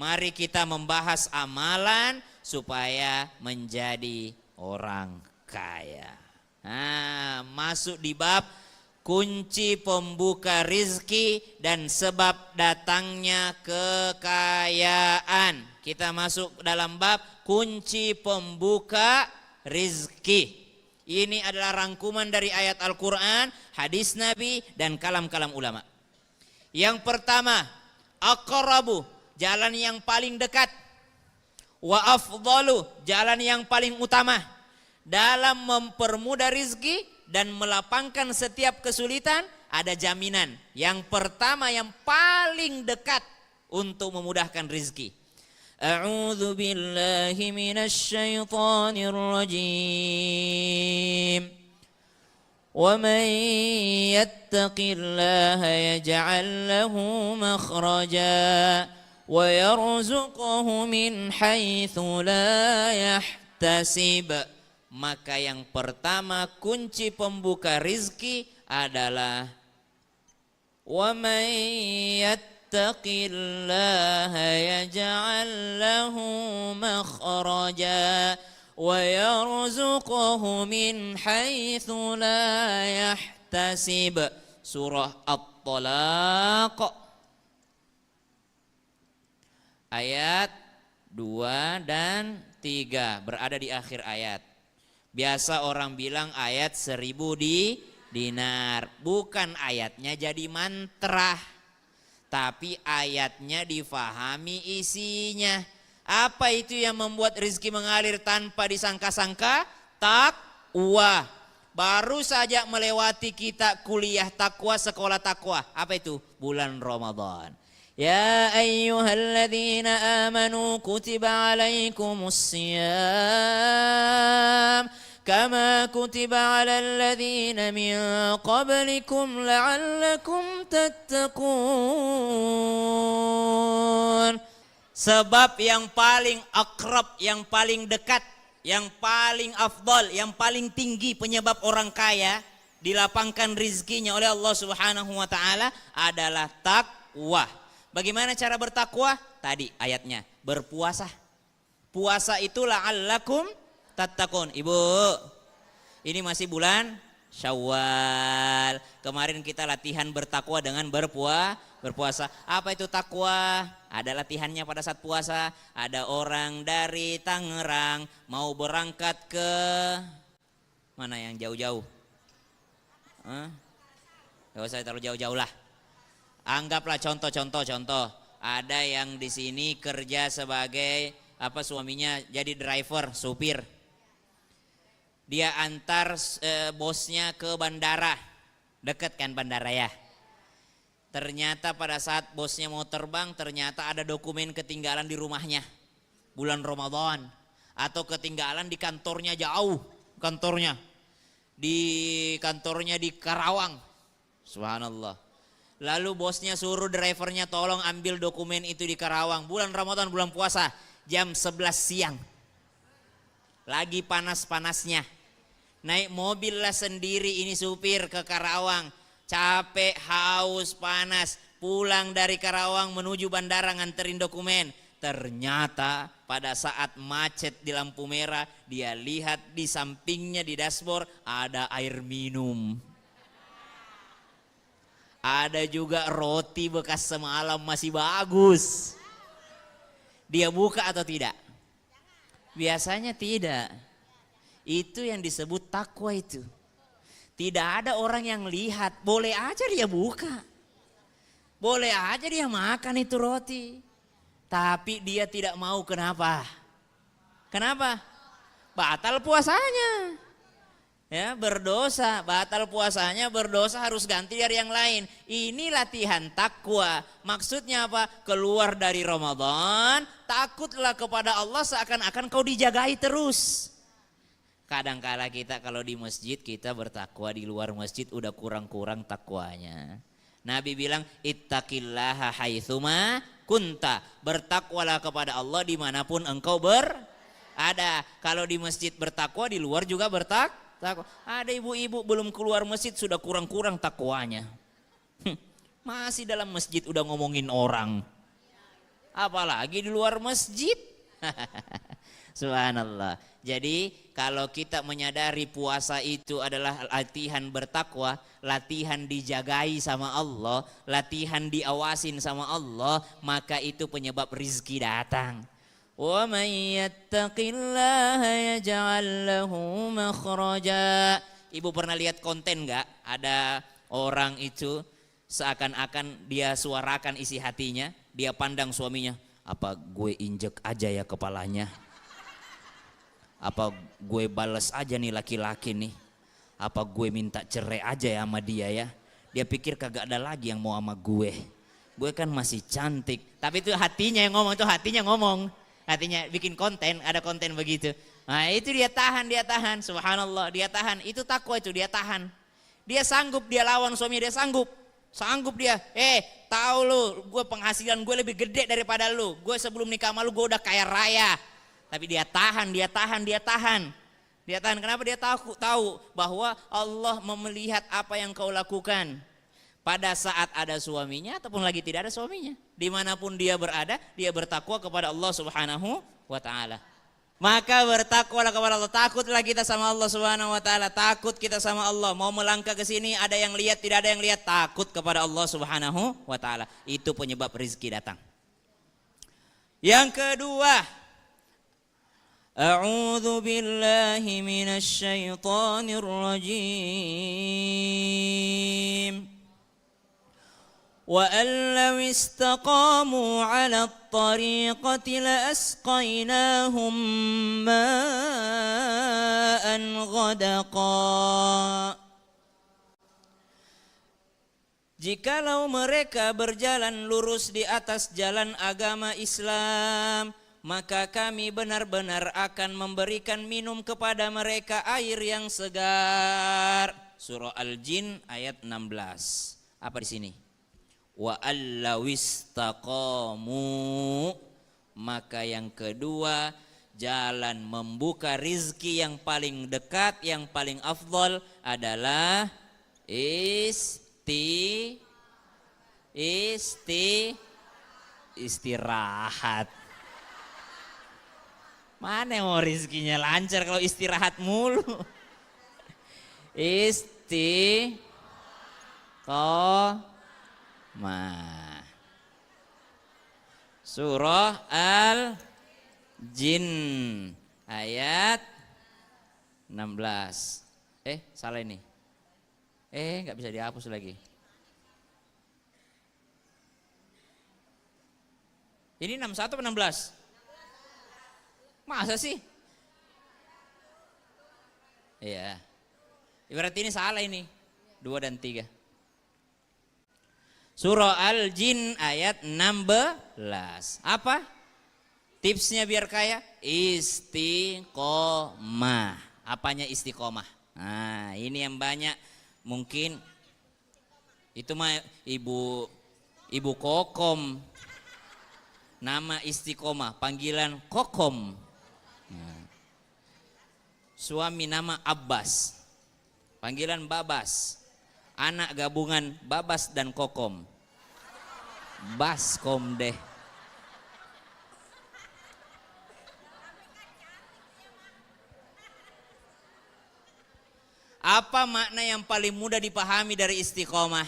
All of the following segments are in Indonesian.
Mari kita membahas amalan supaya menjadi orang kaya. Nah, masuk di bab kunci pembuka rizki dan sebab datangnya kekayaan. Kita masuk dalam bab kunci pembuka rizki. Ini adalah rangkuman dari ayat Al-Quran, hadis Nabi, dan kalam-kalam ulama. Yang pertama, aqrabu, jalan yang paling dekat. Wa afdalu, jalan yang paling utama dalam mempermudah rizki dan melapangkan setiap kesulitan. Ada jaminan. Yang pertama yang paling dekat untuk memudahkan rizki. A'udzu billahi minasy syaithanir rajim. وَمَنْ يَتَّقِ اللَّهَ يَجْعَلْ لَهُ مَخْرَجًا وَيَرْزُقْهُ مِنْ حَيْثُ لَا يَحْتَسِبُ. Maka yang pertama kunci pembuka rizki adalah وَمَنْ يَتَّقِ اللَّهَ يَجْعَلْ لَهُ مَخْرَجًا وَيَرْزُقْهُ مِنْ حَيْثُ لَا يَحْتَسِبُ. Surah At-Talaq ayat 2 dan 3 berada di akhir ayat. Biasa orang bilang ayat 1000 dinar. Bukan ayatnya jadi mantra, tapi ayatnya difahami isinya. Apa itu yang membuat rezeki mengalir tanpa disangka-sangka? Takwa. Baru saja melewati kita kuliah takwa, sekolah takwa. Apa itu? Bulan Ramadan. Ya ayyuhalladzina amanu kutiba alaikumus siyam kama kutiba alal ladzina min qablikum la'allakum tattaqun. Sebab yang paling akrab, yang paling dekat, yang paling afdal, yang paling tinggi penyebab orang kaya dilapangkan rizkinya oleh Allah Subhanahu wa taala adalah takwa. Bagaimana cara bertakwa? Tadi ayatnya, berpuasa. Puasa itu la'allakum tattaqun. Ibu, ini masih bulan Syawal. Kemarin kita latihan bertakwa dengan berpuasa. Apa itu takwa? Ada latihannya pada saat puasa. Ada orang dari Tangerang mau berangkat ke mana yang jauh-jauh? Gak usah terlalu jauh-jauh lah. Anggaplah contoh. Ada yang di sini kerja sebagai suaminya jadi driver, supir. Dia antar bosnya ke bandara. Dekat kan bandara ya. Ternyata pada saat bosnya mau terbang, ternyata ada dokumen ketinggalan di rumahnya. Bulan Ramadan. Atau ketinggalan di kantornya jauh. Di kantornya di Karawang. Subhanallah. Lalu bosnya suruh drivernya tolong ambil dokumen itu di Karawang. Bulan Ramadan, bulan puasa. Jam 11 siang. Lagi panas-panasnya. Naik mobil lah sendiri ini supir ke Karawang. Capek, haus, panas, pulang dari Karawang menuju bandara nganterin dokumen. Ternyata pada saat macet di lampu merah, dia lihat di sampingnya di dashboard ada air minum. Ada juga roti bekas semalam masih bagus. Dia buka atau tidak? Biasanya tidak. Itu yang disebut takwa itu. Tidak ada orang yang lihat, boleh aja dia buka. Boleh aja dia makan itu roti. Tapi dia tidak mau, kenapa? Kenapa? Batal puasanya. Ya, berdosa, batal puasanya, berdosa, harus ganti dari yang lain. Ini latihan takwa. Maksudnya apa? Keluar dari Ramadan, takutlah kepada Allah seakan-akan kau dijagai terus. Kadangkala kita kalau di masjid kita bertakwa, di luar masjid udah kurang-kurang takwanya. Nabi bilang ittaqillaha haitsuma kunta. Bertakwalah kepada Allah dimanapun engkau berada. Kalau di masjid bertakwa, di luar juga bertakwa. Ada ibu-ibu belum keluar masjid sudah kurang-kurang takwanya. Masih dalam masjid udah ngomongin orang. apalagi di luar masjid. Subhanallah. Jadi kalau kita menyadari puasa itu adalah latihan bertakwa, latihan dijagai sama Allah, latihan diawasin sama Allah, maka itu penyebab rizki datang. Wa may yattaqillaha yaj'al lahu makhraja. Ibu pernah lihat konten enggak? Ada orang itu seakan-akan dia suarakan isi hatinya, dia pandang suaminya, apa gue injek aja ya kepalanya? Apa gue bales aja nih laki-laki nih? Apa gue minta cerai aja ya sama dia ya? Dia pikir kagak ada lagi yang mau sama gue. Gue kan masih cantik. Tapi itu hatinya yang ngomong, itu hatinya ngomong. Hatinya bikin konten, ada konten begitu. Nah itu dia tahan, subhanallah, dia tahan. Itu takwa itu, dia tahan. Dia sanggup, dia lawan suaminya, dia sanggup. Sanggup dia, tahu lu, gue penghasilan gue lebih gede daripada lu. Gue sebelum nikah sama lu gue udah kaya raya. Tapi dia tahan. Dia tahan. Kenapa dia tahu bahwa Allah melihat apa yang kau lakukan pada saat ada suaminya ataupun lagi tidak ada suaminya. Dimanapun dia berada, dia bertakwa kepada Allah Subhanahu wa Ta'ala. Maka bertakwalah kepada Allah, takutlah kita sama Allah Subhanahu wa Ta'ala, takut kita sama Allah. Mau melangkah ke sini ada yang lihat, tidak ada yang lihat, takut kepada Allah Subhanahu wa Ta'ala. Itu penyebab rezeki datang. Yang kedua, a'udzu billahi minasy syaithanir rajim. Wa allaw istaqamu 'ala at-tariqati la asqaynahum ma'an ghadaqa. Jikalau mereka berjalan lurus di atas jalan agama Islam, maka kami benar-benar akan memberikan minum kepada mereka air yang segar. Surah Al-Jin ayat 16. Apa di sini? Wa allawistaqamu, maka yang kedua, jalan membuka rizki yang paling dekat, yang paling afdal adalah istirahat. Mana mau rizkinya lancar kalau istirahat mulu? Istiqomah. Surah Al-Jin ayat 16. Salah ini. Nggak bisa dihapus lagi. Ini 61 atau 16? Masa sih? Iya. Berarti ini salah ini. 2 dan 3. Surah Al-Jin ayat 16. Apa? Tipsnya biar kaya? Istiqomah. Apanya istiqomah? Nah, ini yang banyak mungkin itu mah ibu kokom. Nama istiqomah, panggilan kokom. Suami nama Abbas, panggilan Babas. Anak gabungan Babas dan Kokom, Baskom deh. Apa makna yang paling mudah dipahami dari istiqomah?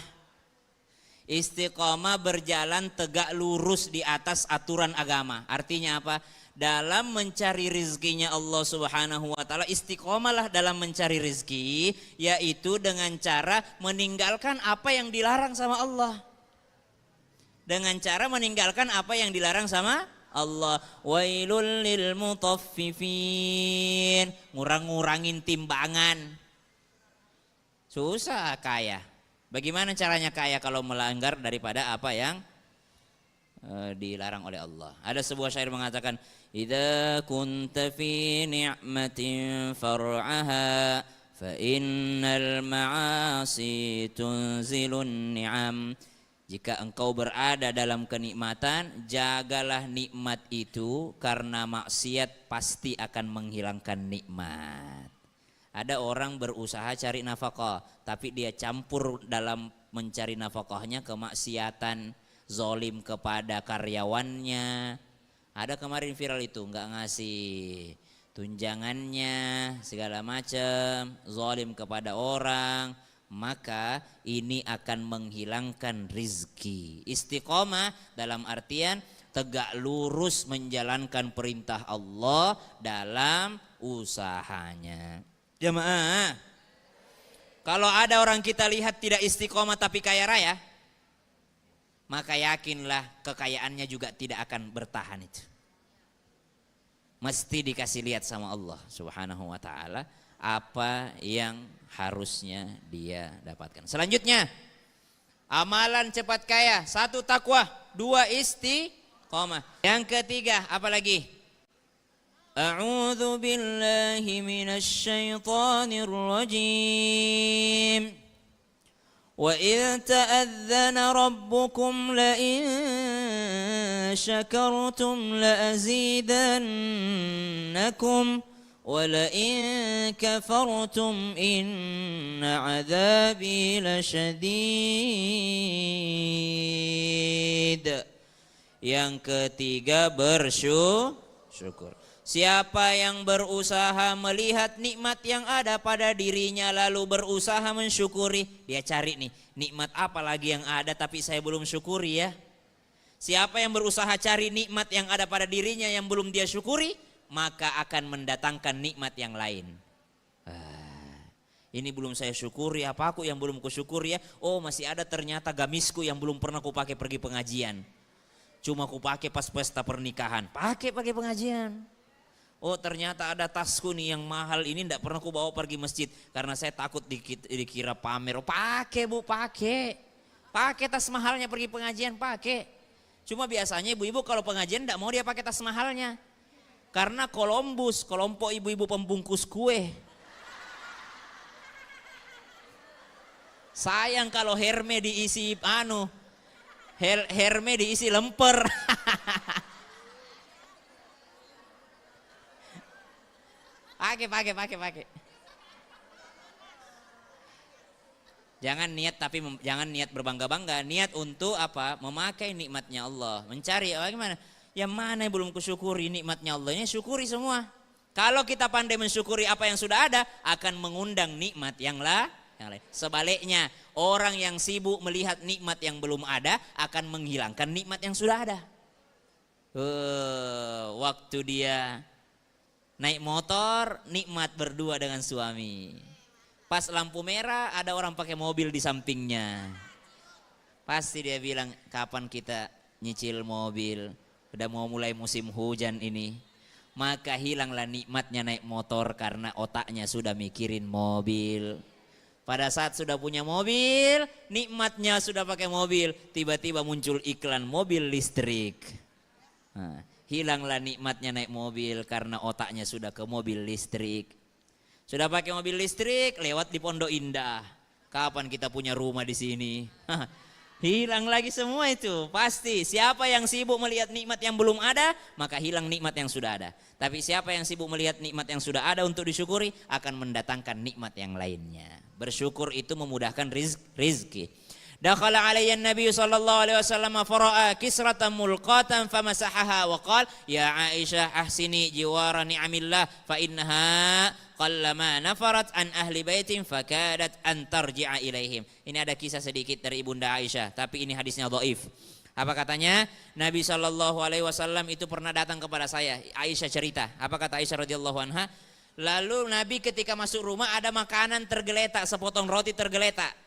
Istiqomah berjalan tegak lurus di atas aturan agama. Artinya apa? Dalam mencari rizkinya Allah Subhanahu wa Ta'ala, istiqomahlah dalam mencari rizki, yaitu dengan cara meninggalkan apa yang dilarang sama Allah. Dengan cara meninggalkan apa yang dilarang sama Allah. Wailul lil mutaffifin, ngurang-ngurangin timbangan. Susah kaya. Bagaimana caranya kaya kalau melanggar daripada apa yang dilarang oleh Allah? Ada sebuah syair mengatakan, idza kunta fi ni'matin far'aha fa innal ma'asi tunzilun ni'am. Jika engkau berada dalam kenikmatan, jagalah nikmat itu, karena maksiat pasti akan menghilangkan nikmat. Ada orang berusaha cari nafkah, tapi dia campur dalam mencari nafkahnya kemaksiatan, zolim kepada karyawannya. Ada kemarin viral itu, nggak ngasih tunjangannya, segala macam, zolim kepada orang, maka ini akan menghilangkan rizki. Istiqomah dalam artian tegak lurus menjalankan perintah Allah dalam usahanya. Jemaah, kalau ada orang kita lihat tidak istiqomah tapi kaya raya, maka yakinlah kekayaannya juga tidak akan bertahan itu. Mesti dikasih lihat sama Allah Subhanahu wa ta'ala apa yang harusnya dia dapatkan. Selanjutnya, amalan cepat kaya. 1 takwa, 2 istiqomah. Yang ketiga, apa lagi? A'udzu billahi minasy syaithanir rajim. Wa idh ta'adzana rabbukum la in syakartum la azidannakum wa la in kafartum inna 'adzabi lasyadid. Yang ketiga, bersyukur. Siapa yang berusaha melihat nikmat yang ada pada dirinya lalu berusaha mensyukuri, dia cari nih nikmat apa lagi yang ada tapi saya belum syukuri ya. Siapa yang berusaha cari nikmat yang ada pada dirinya yang belum dia syukuri, maka akan mendatangkan nikmat yang lain. Ini belum saya syukuri, apa aku yang belum kusyukuri ya? Oh, masih ada ternyata gamisku yang belum pernah kupakai pergi pengajian. Cuma kupakai pas pesta pernikahan, pakai pengajian. Oh, ternyata ada tasku nih yang mahal ini tidak pernah ku bawa pergi masjid karena saya takut dikira pamer. Oh, pakai Bu, pakai tas mahalnya pergi pengajian, pakai. Cuma biasanya ibu-ibu kalau pengajian tidak mau dia pakai tas mahalnya karena kelompok ibu-ibu pembungkus kue. Sayang kalau Herme diisi Herme diisi lemper. Pakai. Jangan niat berbangga-bangga, niat untuk apa? Memakai nikmatnya Allah, mencari bagaimana? Yang mana yang belum kusyukuri nikmatnya Allah ini, syukuri semua. Kalau kita pandai mensyukuri apa yang sudah ada, akan mengundang nikmat yang lain. Sebaliknya, orang yang sibuk melihat nikmat yang belum ada akan menghilangkan nikmat yang sudah ada. Waktu dia naik motor, nikmat berdua dengan suami. Pas lampu merah ada orang pakai mobil di sampingnya. Pasti dia bilang, kapan kita nyicil mobil? Udah mau mulai musim hujan ini. Maka hilanglah nikmatnya naik motor karena otaknya sudah mikirin mobil. Pada saat sudah punya mobil, nikmatnya sudah pakai mobil. Tiba-tiba muncul iklan mobil listrik. Hilanglah nikmatnya naik mobil karena otaknya sudah ke mobil listrik. Sudah pakai mobil listrik, lewat di Pondok Indah. Kapan kita punya rumah di sini? Hilang lagi semua itu. Pasti siapa yang sibuk melihat nikmat yang belum ada, maka hilang nikmat yang sudah ada. Tapi siapa yang sibuk melihat nikmat yang sudah ada untuk disyukuri, akan mendatangkan nikmat yang lainnya. Bersyukur itu memudahkan rizki. Dakhala alayya Nabi sallallahu alaihi wasallam fara'a kisratan mulqatan famasahaha wa qala ya Aisyah ahsini jiwara ni'amillah fa innaha qallama nafarat an ahli baitin fakadat an tarji'a ilaihim. Ini ada kisah sedikit dari Ibunda Aisyah, tapi ini hadisnya dhaif. Apa katanya? Nabi sallallahu alaihi wasallam itu pernah datang kepada saya. Aisyah cerita. Apa kata Aisyah radhiyallahu anha? Lalu Nabi ketika masuk rumah ada makanan tergeletak, sepotong roti tergeletak.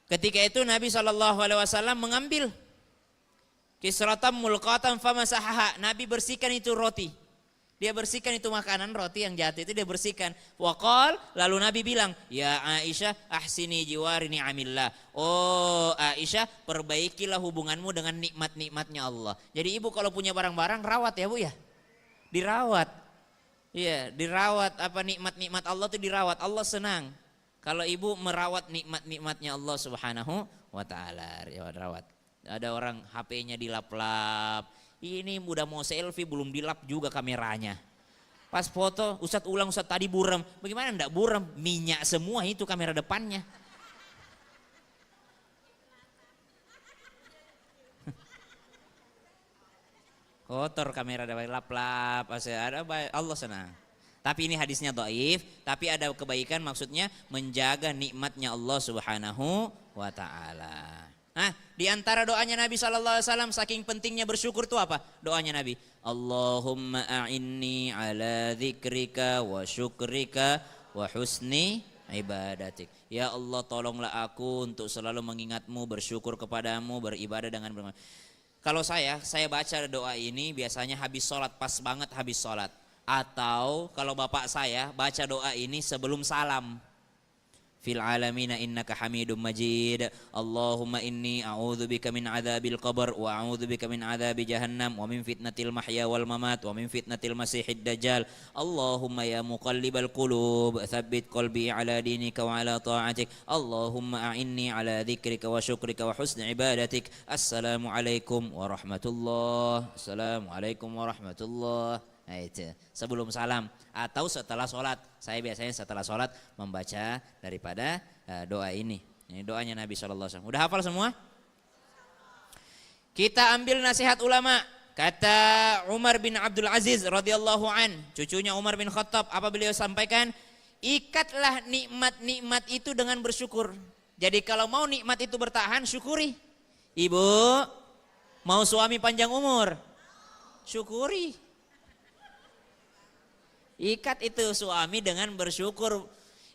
Ketika itu Nabi SAW mengambil kisratan mulqatan famasahaha. Nabi bersihkan itu roti. Dia bersihkan itu makanan roti yang jatuh itu dia bersihkan. Waqal, lalu Nabi bilang, ya Aisyah ahsini jiwari ni'amillah. Oh Aisyah, perbaikilah hubunganmu dengan nikmat-nikmatnya Allah. Jadi ibu kalau punya barang-barang rawat ya Bu ya. Dirawat. Iya, dirawat apa nikmat-nikmat Allah itu dirawat. Allah senang. Kalau ibu merawat nikmat-nikmatnya Allah Subhanahu wa ta'ala, rawat. Ada orang HP-nya dilap-lap. Ini udah mau selfie belum dilap juga kameranya. Pas foto, Ustadz ulang, Ustadz tadi buram. Bagaimana enggak buram? Minyak semua itu kamera depannya. Kotor kamera ada lap-lap, ada Allah senang. Tapi ini hadisnya dhaif, tapi ada kebaikan maksudnya menjaga nikmatnya Allah Subhanahu wa taala. Nah, di antara doanya Nabi SAW saking pentingnya bersyukur itu apa? Doanya Nabi, Allahumma a'inni ala dzikrika wa syukrika wa husni ibadatik. Ya Allah, tolonglah aku untuk selalu mengingatmu, bersyukur kepadamu, beribadah dengan benar. Kalau saya baca doa ini biasanya habis sholat, pas banget habis sholat. Atau kalau bapak saya baca doa ini sebelum salam. Fil alamina innaka hamidum majid. Allahumma inni a'udzubika min adzabil qabr wa a'udzubika min adzabi jahannam wa min fitnatil mahya wal mamat wa min fitnatil masihid dajjal. Allahumma ya muqallibal qulub tsabbit qalbi ala dinika wa ala ta'atik. Allahumma a'inni ala dzikrika wa syukrika wa husni ibadatik. Assalamualaikum warahmatullahi. Assalamualaikum warahmatullahi. Nah itu sebelum salam atau setelah sholat. Saya biasanya setelah sholat membaca daripada doa ini. Ini doanya Nabi SAW. Udah hafal semua? Kita ambil nasihat ulama. Kata Umar bin Abdul Aziz radhiyallahu an, cucunya Umar bin Khattab, apa beliau sampaikan? Ikatlah nikmat-nikmat itu dengan bersyukur. Jadi kalau mau nikmat itu bertahan, syukuri. Ibu, mau suami panjang umur? Syukuri. Ikat itu suami dengan bersyukur.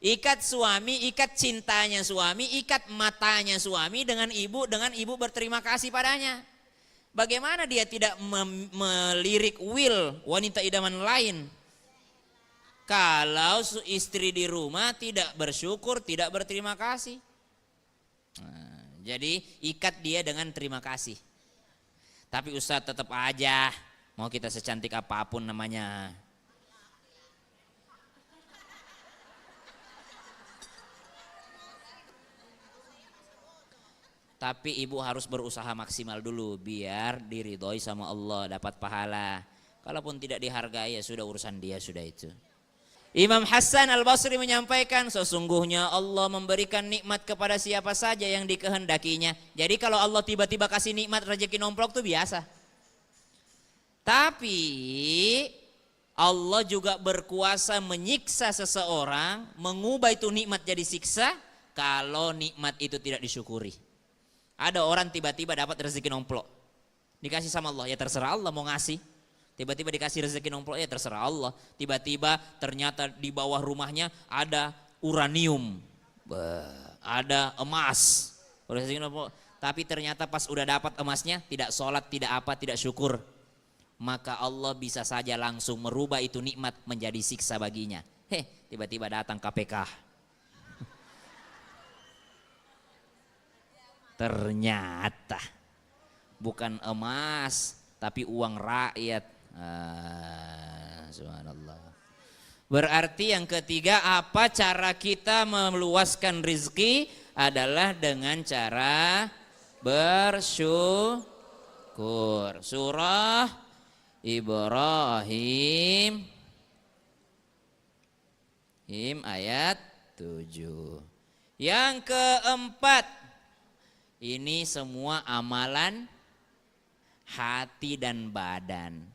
Ikat suami, ikat cintanya suami, ikat matanya suami dengan ibu berterima kasih padanya. Bagaimana dia tidak melirik will wanita idaman lain? Kalau istri di rumah tidak bersyukur, tidak berterima kasih. Nah, jadi ikat dia dengan terima kasih. Tapi Ustadz tetap aja, mau kita secantik apapun namanya, tapi ibu harus berusaha maksimal dulu biar diridhoi sama Allah, dapat pahala. Kalaupun tidak dihargai ya sudah urusan dia sudah itu. Imam Hasan Al-Basri menyampaikan sesungguhnya Allah memberikan nikmat kepada siapa saja yang dikehendakinya. Jadi kalau Allah tiba-tiba kasih nikmat rezeki nomplok itu biasa. Tapi Allah juga berkuasa menyiksa seseorang, mengubah itu nikmat jadi siksa kalau nikmat itu tidak disyukuri. Ada orang tiba-tiba dapat rezeki nomplok, dikasih sama Allah, ya terserah Allah mau ngasih. Tiba-tiba dikasih rezeki nomplok, ya terserah Allah. Tiba-tiba ternyata di bawah rumahnya ada uranium, ada emas, rezeki nomplok. Tapi ternyata pas udah dapat emasnya tidak sholat, tidak apa, tidak syukur. Maka Allah bisa saja langsung merubah itu nikmat menjadi siksa baginya. Tiba-tiba datang KPK. Ternyata bukan emas tapi uang rakyat. Subhanallah. Berarti yang ketiga, apa cara kita meluaskan rezeki adalah dengan cara bersyukur. Surah Ibrahim ayat 7. Yang keempat, ini semua amalan hati dan badan.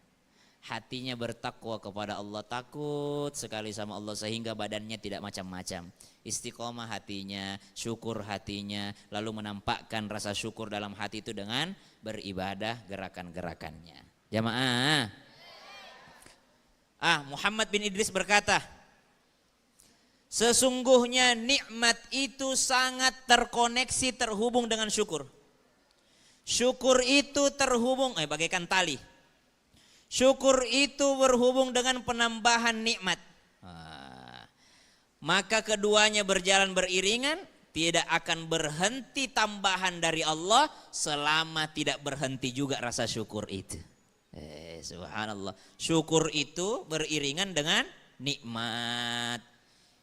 Hatinya bertakwa kepada Allah, takut sekali sama Allah sehingga badannya tidak macam-macam. Istiqomah hatinya, syukur hatinya, lalu menampakkan rasa syukur dalam hati itu dengan beribadah gerakan-gerakannya. Jamaah. Muhammad bin Idris berkata, sesungguhnya nikmat itu sangat terkoneksi, terhubung dengan syukur. Syukur itu terhubung, bagaikan tali. Syukur itu berhubung dengan penambahan nikmat. Maka keduanya berjalan beriringan, tidak akan berhenti tambahan dari Allah selama tidak berhenti juga rasa syukur itu. Subhanallah. Syukur itu beriringan dengan nikmat.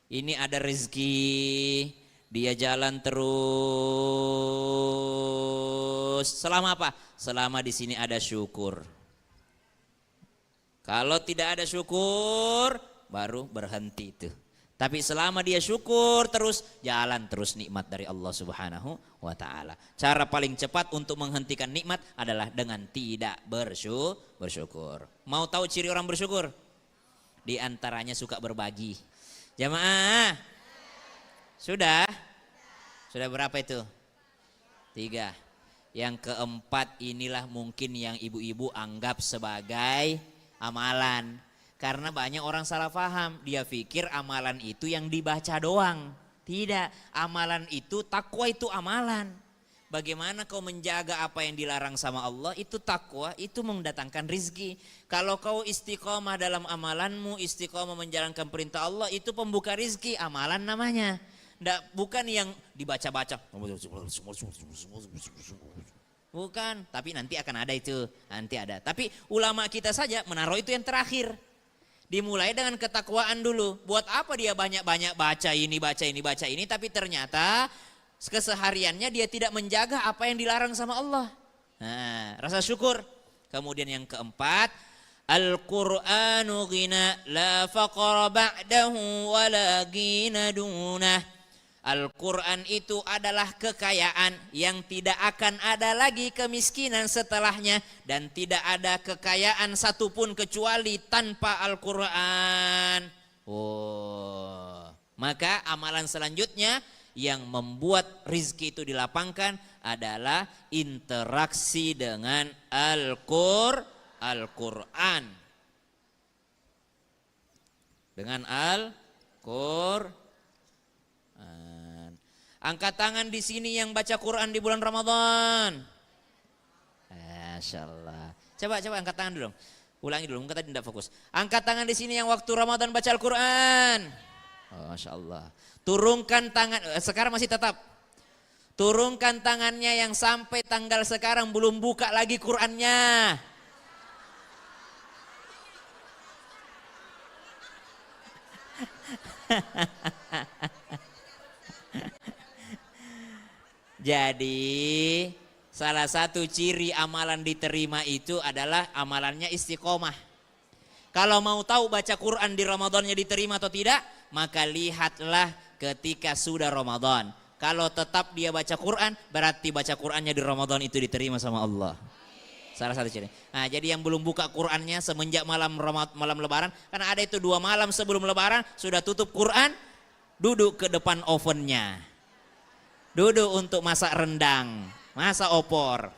Ini ada rezeki, dia jalan terus. Selama apa? Selama di sini ada syukur. Kalau tidak ada syukur, baru berhenti itu. Tapi selama dia syukur terus, jalan terus nikmat dari Allah Subhanahu wa taala. Cara paling cepat untuk menghentikan nikmat adalah dengan tidak bersyukur. Mau tahu ciri orang bersyukur? Di antaranya suka berbagi. Jamaah, sudah berapa itu? 3. Yang keempat inilah mungkin yang ibu-ibu anggap sebagai amalan. Karena banyak orang salah paham, dia pikir amalan itu yang dibaca doang. Tidak, amalan itu, takwa itu amalan. Bagaimana kau menjaga apa yang dilarang sama Allah, itu takwa, itu mendatangkan rizki. Kalau kau istiqomah dalam amalanmu, istiqomah menjalankan perintah Allah, itu pembuka rizki, amalan namanya. Bukan yang dibaca-baca. Bukan, tapi nanti akan ada itu, nanti ada. Tapi ulama kita saja menaruh itu yang terakhir. Dimulai dengan ketakwaan dulu. Buat apa dia banyak-banyak baca ini, tapi ternyata kesehariannya dia tidak menjaga apa yang dilarang sama Allah. Nah, rasa syukur. Kemudian yang keempat, Al-Qur'anu ghina la faqra ba'dahu wa la ghina dunah. Al-Quran itu adalah kekayaan yang tidak akan ada lagi kemiskinan setelahnya. Dan tidak ada kekayaan satupun kecuali tanpa Al-Quran. Maka amalan selanjutnya yang membuat rizki itu dilapangkan adalah interaksi dengan Al-Quran. Dengan Al-Quran. Angkat tangan di sini yang baca Quran di bulan Ramadan. Masya Allah. Coba angkat tangan dulu. Ulangi dulu, mungkin tadi tidak fokus. Angkat tangan di sini yang waktu Ramadan baca Al-Quran. Masya Allah. Turunkan tangan, sekarang masih tetap. Turunkan tangannya yang sampai tanggal sekarang belum buka lagi Qurannya. Jadi salah satu ciri amalan diterima itu adalah amalannya istiqomah. Kalau mau tahu baca Quran di Ramadannya diterima atau tidak, maka lihatlah ketika sudah Ramadan. Kalau tetap dia baca Quran, berarti baca Qurannya di Ramadan itu diterima sama Allah. Salah satu ciri. Nah, jadi yang belum buka Qurannya semenjak malam Lebaran, karena ada itu 2 malam sebelum Lebaran sudah tutup Quran, duduk ke depan ovennya. Duduk untuk masak rendang, masak opor.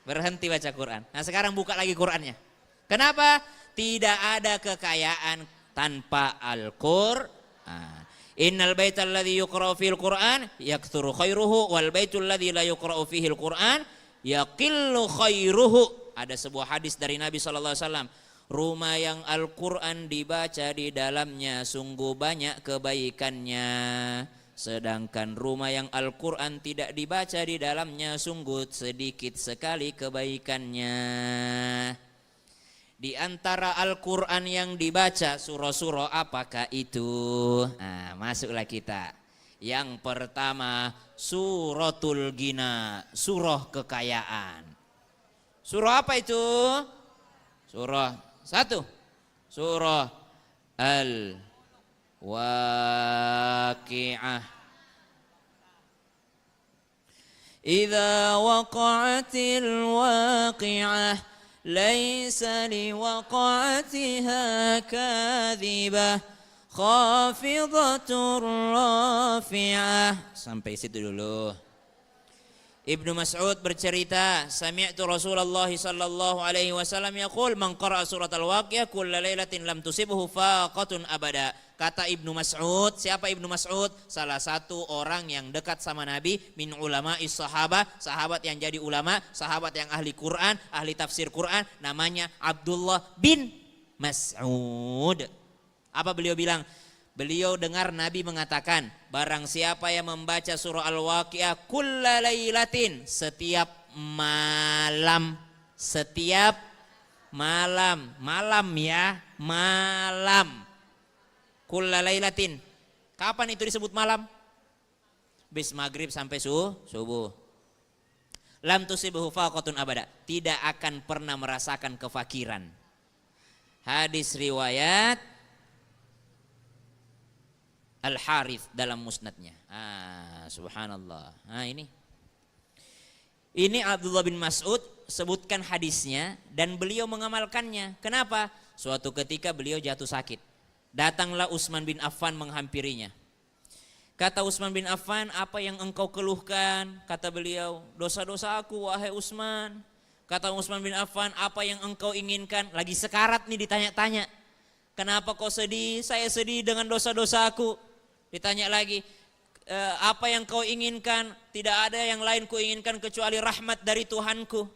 Berhenti baca Quran. Nah sekarang buka lagi Qurannya. Kenapa? Tidak ada kekayaan tanpa Al-Quran. Innal baital ladzi yuqra'u fihil Qur'an yaktsuru khairuhu wal baitul ladzi la yuqra'u fihil Qur'an yaqillu khairuhu. Ada sebuah hadis dari Nabi SAW. Rumah yang Al-Quran dibaca di dalamnya sungguh banyak kebaikannya. Sedangkan rumah yang Al-Quran tidak dibaca di dalamnya sungguh sedikit sekali kebaikannya. Di antara Al-Quran yang dibaca surah-surah apakah itu? Nah, masuklah kita. Yang pertama Suratul Ghina, surah kekayaan. Surah apa itu? Surah 1. Surah Al-Waqi'ah. Idza waqa'atil waqi'ah laisa liwaqa'atiha kadhibah khafidatur rafi'ah. Sampai situ dulu. Ibnu Mas'ud bercerita, sami'tu Rasulullah sallallahu alaihi wasallam yaqul man qara'a surat al-Waqiah kulla lailatin lam tusibhu faqatun abada. Kata Ibnu Mas'ud, siapa Ibnu Mas'ud? Salah satu orang yang dekat sama Nabi, min ulama'is sahabah, sahabat yang jadi ulama, sahabat yang ahli Quran, ahli tafsir Quran, namanya Abdullah bin Mas'ud. Apa beliau bilang? Beliau dengar Nabi mengatakan, barang siapa yang membaca surah Al-Waqiah kulla lailatin, setiap malam, malam ya, malam. Kulla lailatin. Kapan itu disebut malam? Bis maghrib sampai subuh. Lam tusibhu faqatun abada, tidak akan pernah merasakan kefakiran. Hadis riwayat Al-Harith dalam musnadnya. Subhanallah. Ini Abdullah bin Mas'ud sebutkan hadisnya dan beliau mengamalkannya. Kenapa? Suatu ketika beliau jatuh sakit. Datanglah Utsman bin Affan menghampirinya. Kata Utsman bin Affan, apa yang engkau keluhkan? Kata beliau, dosa-dosa aku wahai Utsman. Kata Utsman bin Affan, apa yang engkau inginkan? Lagi sekarat nih ditanya-tanya. Kenapa kau sedih? Saya sedih dengan dosa-dosa aku. Ditanya lagi, apa yang kau inginkan? Tidak ada yang lain ku inginkan kecuali rahmat dari Tuhanku.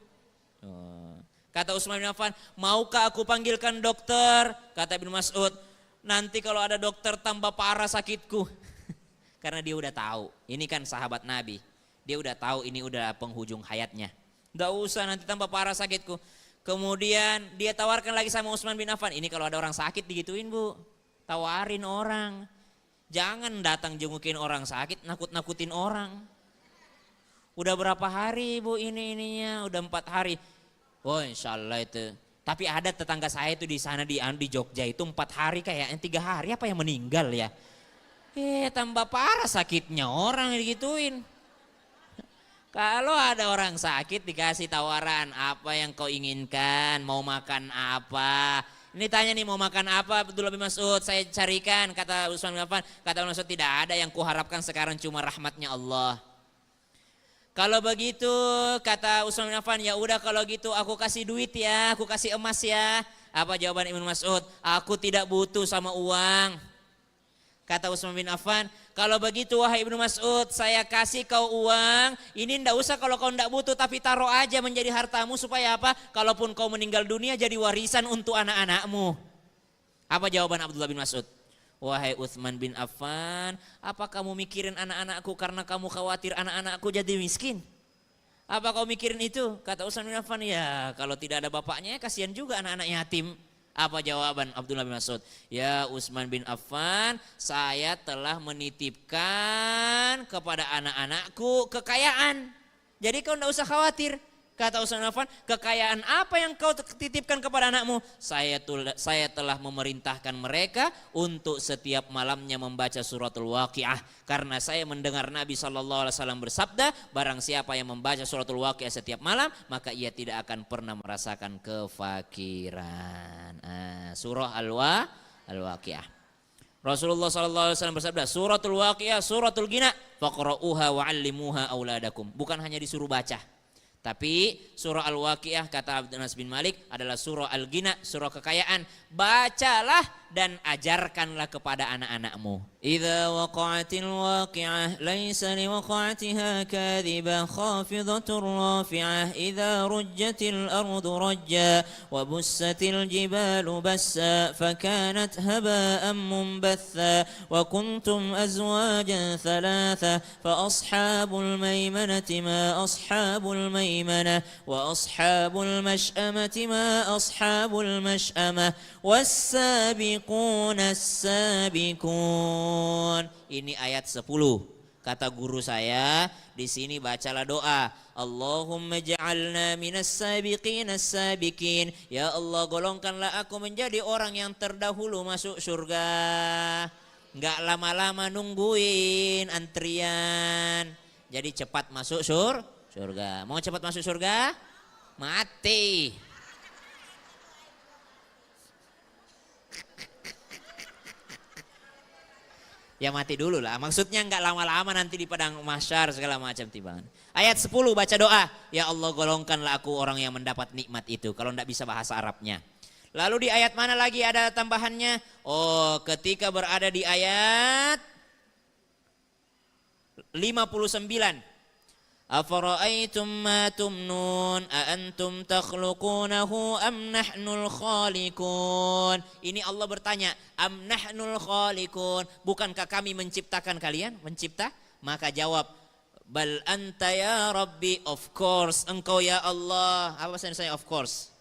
Kata Utsman bin Affan, maukah aku panggilkan dokter? Kata Ibnu Mas'ud, nanti kalau ada dokter tambah parah sakitku. Karena dia udah tahu, ini kan sahabat Nabi. Dia udah tahu ini udah penghujung hayatnya. Nggak usah nanti tambah parah sakitku. Kemudian dia tawarkan lagi sama Utsman bin Affan. Ini kalau ada orang sakit digituin bu. Tawarin orang. Jangan datang jengukin orang sakit, nakut-nakutin orang. Udah berapa hari bu ininya? Udah 4 hari. Oh insya Allah itu. Tapi ada tetangga saya itu di sana di Jogja itu 4 hari kayaknya 3 hari apa yang meninggal ya. Tambah parah sakitnya orang digituin. Kalau ada orang sakit dikasih tawaran, apa yang kau inginkan, mau makan apa. Ini tanya nih mau makan apa Abdullah bin Mas'ud, saya carikan, kata Utsman bin Affan. Kata Ibnu Mas'ud, tidak ada yang kuharapkan sekarang cuma rahmatnya Allah. Kalau begitu kata Utsman bin Affan, ya udah kalau gitu aku kasih duit ya, aku kasih emas ya. Apa jawaban Ibnu Mas'ud? Aku tidak butuh sama uang. Kata Utsman bin Affan, kalau begitu wahai Ibnu Mas'ud, saya kasih kau uang, ini ndak usah kalau kau ndak butuh tapi taruh aja menjadi hartamu supaya apa? Kalaupun kau meninggal dunia jadi warisan untuk anak-anakmu. Apa jawaban Abdullah bin Mas'ud? Wahai Utsman bin Affan, apa kamu mikirin anak-anakku karena kamu khawatir anak-anakku jadi miskin? Apa kau mikirin itu? Kata Utsman bin Affan, ya kalau tidak ada bapaknya kasihan juga anak-anak yatim. Apa jawaban Abdullah bin Mas'ud? Ya Utsman bin Affan, saya telah menitipkan kepada anak-anakku kekayaan. Jadi kau tidak usah khawatir. Kata Utsman bin Affan, kekayaan apa yang kau titipkan kepada anakmu? Saya telah memerintahkan mereka untuk setiap malamnya membaca suratul Waqiah. Karena saya mendengar Nabi SAW bersabda, barang siapa yang membaca suratul Waqiah setiap malam, maka ia tidak akan pernah merasakan kefakiran. Surah Al-Waqiah. Rasulullah SAW bersabda, suratul Waqiah, suratul Ghina, faqra'uha wa'allimuha auladakum. Bukan hanya disuruh baca. Tapi surah Al-Waqiah kata Anas bin Malik adalah surah Al-Ghina, surah kekayaan. Bacalah dan ajarkanlah kepada anak-anakmu. Idza waqa'atil waqi'ah laisa liwaqa'atiha kadhibah khafidatur rafi'ah idza rujjatil ardu rajja wa bussatil jibalu bassa fakanat haba'an munbatha wa kuntum azwajan thalatha fa ashabul maimanati ma ashabul maimanah wa ashabul mash'amati ma ashabul mash'amah was-sabiquna as-sabiqun. Ini ayat 10. Kata guru saya, di sini bacalah doa. Allahumma ja'alna minas sabiqin as-sabiqin. Ya Allah, golongkanlah aku menjadi orang yang terdahulu masuk surga. Enggak lama-lama nungguin antrian. Jadi cepat masuk surga. Mau cepat masuk surga? Mati. Ya mati dulu lah. Maksudnya enggak lama-lama nanti di padang mahsyar segala macam timbangan. Ayat 10 baca doa. Ya Allah, golongkanlah aku orang yang mendapat nikmat itu. Kalau enggak bisa bahasa Arabnya. Lalu di ayat mana lagi ada tambahannya? Oh, ketika berada di ayat 59. Afara'aitum ma tumnun a antum takhluqunahu am nahnul khaliqun. Ini Allah bertanya, am nahnul khaliqun, bukankah kami menciptakan kalian? Mencipta? Maka jawab, bal anta ya Rabbi, of course engkau ya Allah. Apa bahasa Indonesia of course?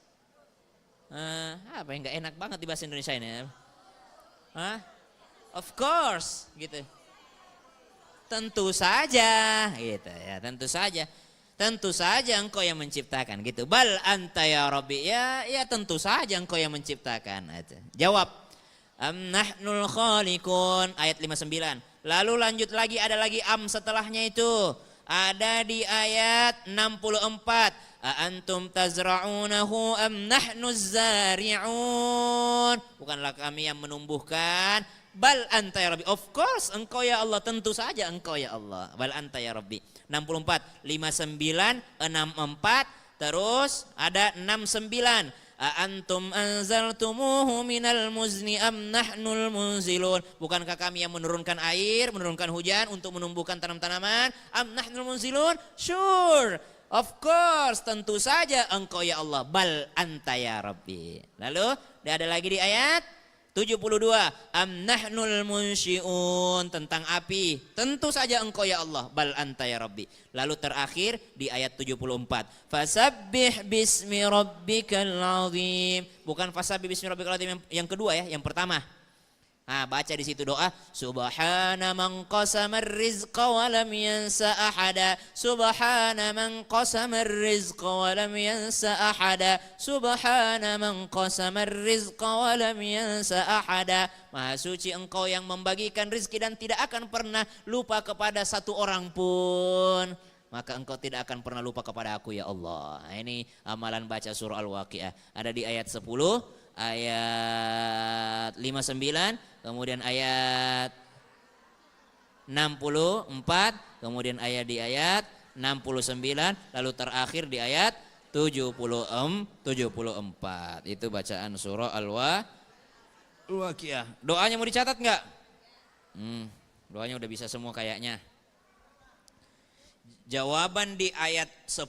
Apa yang enggak enak banget di bahasa Indonesia ini? Of course gitu. Tentu saja gitu ya, tentu saja engkau yang menciptakan gitu. Bal anta ya Rabbi, ya tentu saja engkau yang menciptakan itu. Jawab, Am nahnul khaliqun ayat 59. Lalu lanjut lagi, ada lagi am setelahnya itu. Ada di ayat 64. A antum tazra'unahu am nahnuz zari'un. Bukanlah kami yang menumbuhkan. Bal anta ya Rabbi. Of course engkau ya Allah, tentu saja engkau ya Allah. Bal anta ya Rabbi. 64, 59, 64, terus ada 69. A antum anzaltumuhu minal muzni am nahnul munzilun. Bukankah kami yang menurunkan air, menurunkan hujan untuk menumbuhkan tanam-tanaman? Am nahnul munzilun? Sure. Of course, tentu saja engkau ya Allah. Bal anta ya Rabbi. Lalu ada lagi di ayat 72, am nahnul munsyi'un, tentang api. Tentu saja engkau ya Allah, bal anta ya Rabbi. Lalu terakhir di ayat 74, fasabbih bismi rabbikal azim. Bukan fasabbih bismi rabbikal azim yang kedua ya, yang pertama. Nah, baca di situ doa, subhana man qasamar rizqa wa lam yansa ahada. Subhana man qasamar rizqa wa lam yansa ahada. Subhana man qasamar rizqa wa lam yansa ahada. Maha suci engkau yang membagikan rizki dan tidak akan pernah lupa kepada satu orang pun. Maka engkau tidak akan pernah lupa kepada aku ya Allah. Nah, ini amalan baca surah Al-Waqiah. Ada di ayat 10, ayat 59, kemudian ayat 64, kemudian ayat di ayat 69, lalu terakhir di ayat 74. Itu bacaan surah Al-Waqiah. Doanya mau dicatat nggak? Doanya udah bisa semua kayaknya. Jawaban di ayat 10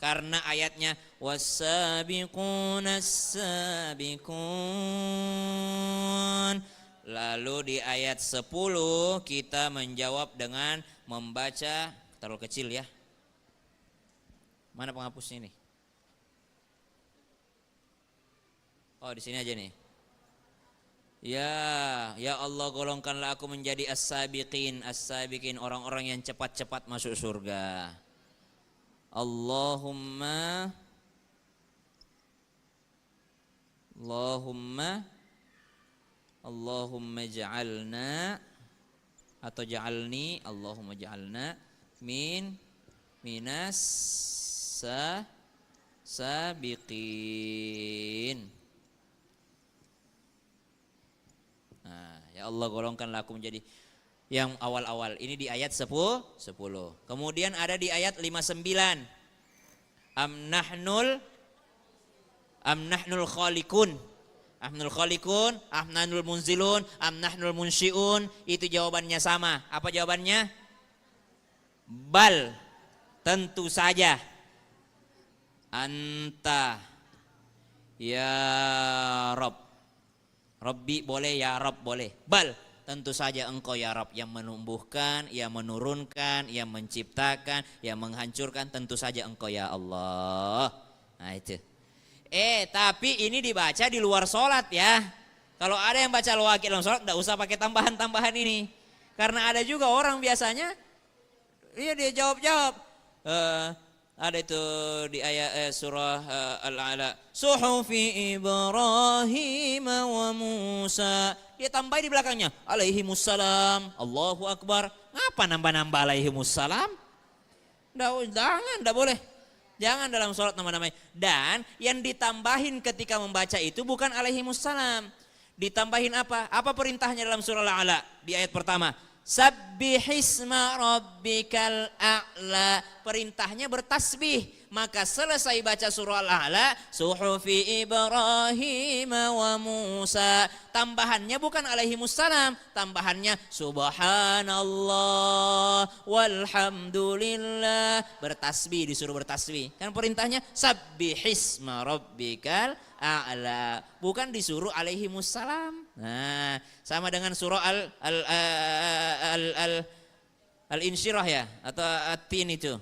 karena ayatnya was-sabiqunas sabiqun. Lalu di ayat 10 kita menjawab dengan membaca, terlalu kecil ya. Mana penghapusnya ini? Oh, di sini aja nih. Ya Allah, golongkanlah aku menjadi as-sabiqin, orang-orang yang cepat-cepat masuk surga. Allahumma ja'alna atau ja'alni, Allahumma ja'alna minas sabiqin. Ya Allah, golongkanlah aku menjadi yang awal-awal. Ini di ayat 10. Kemudian ada di ayat 59. Am nahnul khaliqun. Am nahnul munzilun, am nahnul munsyi'un. Itu jawabannya sama. Apa jawabannya? Bal, tentu saja. Anta ya Rabb. Rabbi boleh, ya Rabb boleh. Bal, tentu saja engkau ya Rabb yang menumbuhkan, yang menurunkan, yang menciptakan, yang menghancurkan. Tentu saja engkau ya Allah. Nah itu. Tapi ini dibaca di luar sholat ya. Kalau ada yang baca Al-Waqiah dalam sholat, tidak usah pakai tambahan-tambahan ini. Karena ada juga orang biasanya, dia jawab-jawab. Ada itu di ayat surah Al-A'la. Suhufi Ibrahim wa Musa. Dia tambahin di belakangnya. Alaihimussalam. Allahu Akbar. Ngapa nambah-nambah alaihimussalam? Jangan, tidak boleh. Jangan dalam sholat nama-namanya. Dan yang ditambahin ketika membaca itu bukan alaihimussalam. Ditambahin apa? Apa perintahnya dalam surah Al-A'la? Di ayat pertama. Sabbihisma rabbikal a'la. Perintahnya bertasbih. Maka selesai baca surah Al-A'la, suhufi Ibrahim wa Musa. Tambahannya bukan alaihimussalam, tambahannya subhanallah walhamdulillah. Bertasbih, disuruh bertasbih. Kan perintahnya sabbihisma rabbikal a'la, bukan disuruh alaihimussalam. Nah, sama dengan surah Al-Insyirah ya, atau At-Tin itu.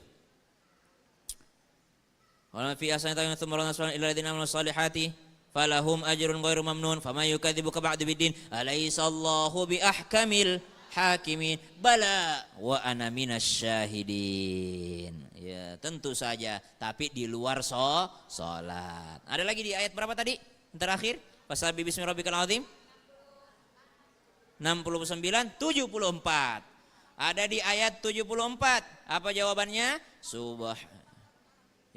Wa fi asnatin thumma illa alladziina amanu shalihati falahum ajrun ghairu mamnun fama yukadzibuka ba'du biddin alaysa Allahu bi ahkamil hakimin bala wa ana minasy syahidin. Ya, tentu saja, tapi di luar salat. Ada lagi di ayat berapa tadi? Yang terakhir, fasabbih bismi rabbikal azim. 69, 74. Ada di ayat 74. Apa jawabannya?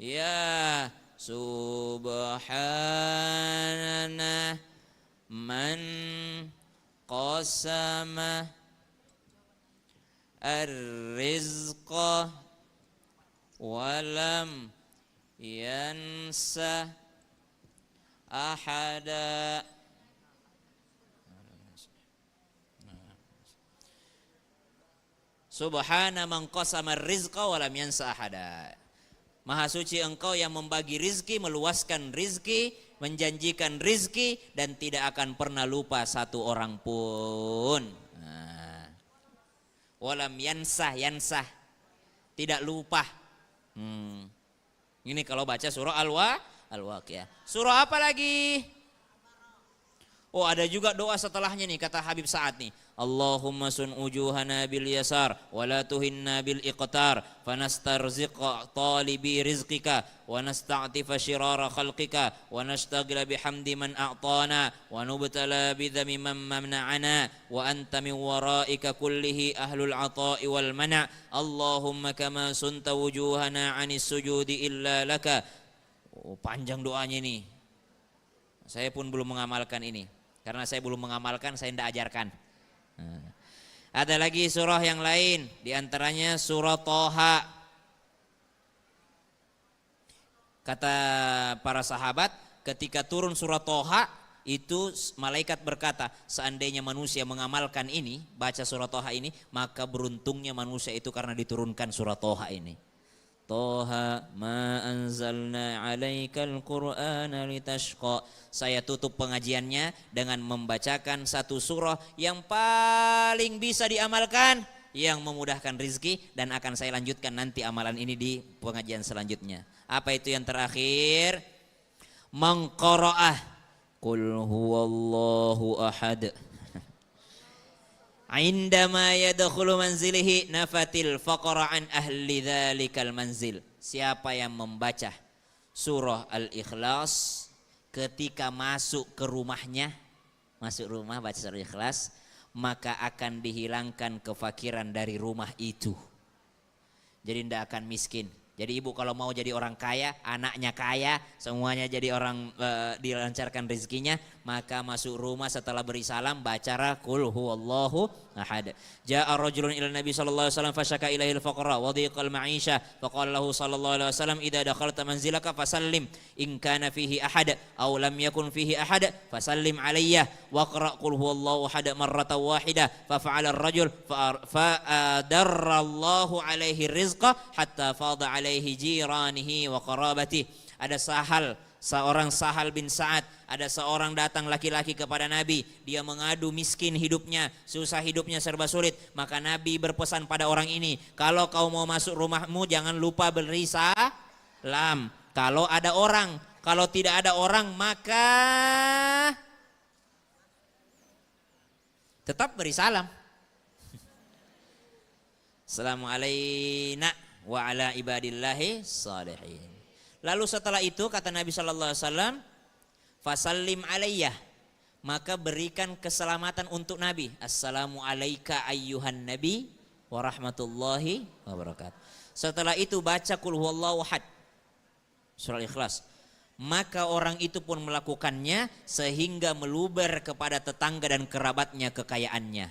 Ya, subhanana man qasama ar-rizqa walam yansa ahada. Subhana man qasama ar-rizqa walam yansa ahada. Maha suci engkau yang membagi rizki, meluaskan rizki, menjanjikan rizki, dan tidak akan pernah lupa satu orang pun. Walam yansah, tidak lupa. Ini kalau baca surah Al-Waqiah. Surah apa lagi? Oh, ada juga doa setelahnya nih, kata Habib Sa'ad nih. Allahumma sun ujuhana bil yasar wa la tuhinna bil iqtar fanastarziqa talibi rizqika wa nasta'tifa shirara khalqika wa nashtagila bihamdi man a'tana wa nubtala bidhami man mamna'ana wa anta min waraika kullihi ahlul ata'i wal mana'. Allahumma kama sunta wujuhana 'anis sujudi illa laka. Oh, panjang doanya nih. Saya pun belum mengamalkan ini. Karena saya belum mengamalkan, saya tidak ajarkan. Ada lagi surah yang lain, diantaranya surah Toha. Kata para sahabat, ketika turun surah Toha, itu malaikat berkata, seandainya manusia mengamalkan ini, baca surah Toha ini, maka beruntungnya manusia itu karena diturunkan surah Toha ini. Toha ma anzalna alaikal qur'ana litashqa. Saya tutup pengajiannya dengan membacakan satu surah yang paling bisa diamalkan, yang memudahkan rizki, dan akan saya lanjutkan nanti amalan ini di pengajian selanjutnya. Apa itu yang terakhir? Man qara'ah qul huwallahu ahad indama yadkhulu manzilihi nafatil faqra an ahli dzalikal manzil. Siapa yang membaca surah Al-Ikhlas ketika masuk ke rumahnya, masuk rumah baca surah Ikhlas, maka akan dihilangkan kefakiran dari rumah itu. Jadi tidak akan miskin. Jadi ibu kalau mau jadi orang kaya, anaknya kaya, semuanya jadi orang dilancarkan rezekinya, maka masuk rumah setelah beri salam baca qul huwallahu ahad. Ja'a rajulun ila Nabi sallallahu alaihi wasallam fasyaka ilaihi al-faqra wa dhiqal ma'isha faqala lahu sallallahu alaihi wasallam idza dakhalta manzilaka fasallim in kana fihi ahad aw lam yakun fihi ahad fasallim alayya waqra qul huwallahu ahad marratan wahidah fa fa'ala ar-rajul fa darrallahu alaihi rizqa hatta fada alaihi jiranihi wa qarabatihi. Ada seorang Sahal bin Sa'ad, ada seorang datang laki-laki kepada Nabi, dia mengadu miskin hidupnya, susah hidupnya serba sulit, maka Nabi berpesan pada orang ini, kalau kau mau masuk rumahmu jangan lupa beri salam. Kalau ada orang, kalau tidak ada orang maka tetap beri salam. Assalamualaikum wa ala ibadillahi salihin. Lalu setelah itu kata Nabi sallallahu alaihi wasallam, fasallim alayya, maka berikan keselamatan untuk Nabi. Assalamu alayka ayyuhan nabi wa rahmatullahi wa barakatuh. Setelah itu baca qul huwallahu ahad, surah Ikhlas. Maka orang itu pun melakukannya sehingga meluber kepada tetangga dan kerabatnya kekayaannya.